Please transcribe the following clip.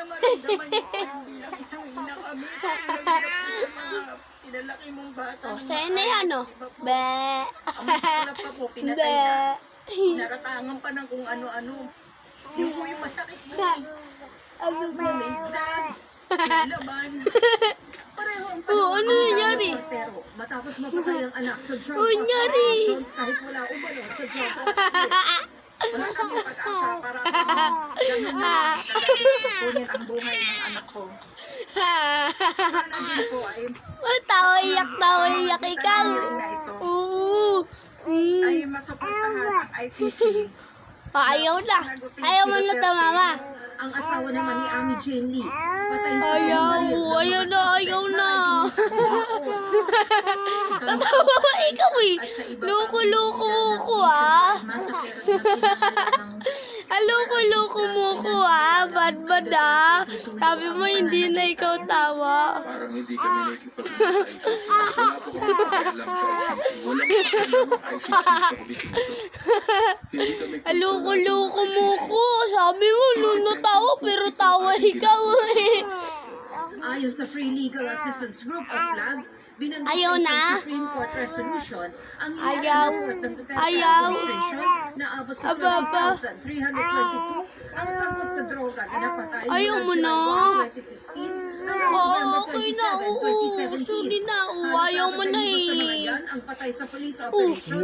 maramdaman niyo bilang isang ina kami. Pinalaki mong bata. O, sa'yo na yan, o. Be. Ang masarap pa po, pinatay na. Naratangan pa ng kung ano-ano. Yung po yung masakit mo. Ano ba? May drugs. May laman. Pareho ang Oo, ano nangyari? Pero matapos mapatay ang anak sa drug Oo, nangyari. operations kahit wala umano sa drug operations. Wala kami pag-asa para ganun na kunin ang buhay ng anak ko. Sana din po ay Tawa iyak ikaw. Oo. ay masuportahan ang ICC. Ayaw na. Ayaw mo na to, mama. Ang asawa naman ni Ami Jane Lee. Patay sa Ayaw na. Tatawa ka ikaw eh. Loko-loko mo ko ah. Loko-loko mo ko ah. Bad ah. Sabi mo hindi na ikaw tawa. Parang hindi kami nakikipag-usay. Wala po kami pakialam sa walang ICC sa committee nito. Hindi kami Loko-loko mo ko. Sabi mo natawa pero tawa ikaw eh. Ayon sa Free Legal Assistance Group of FLAG, binanggit Ayaw sa na. isang Supreme Court resolution ang Ayaw. report ng Duterte Ayaw. administration na abot sa Ababa. 20,322 ang sakot sa droga na napatay Ayaw mo mula na. July 1, 2016 hanggang November Okay na, 27, 2017. Sorry na, ayaw mo na Halos sa mga eh. yan ang patay sa police operation.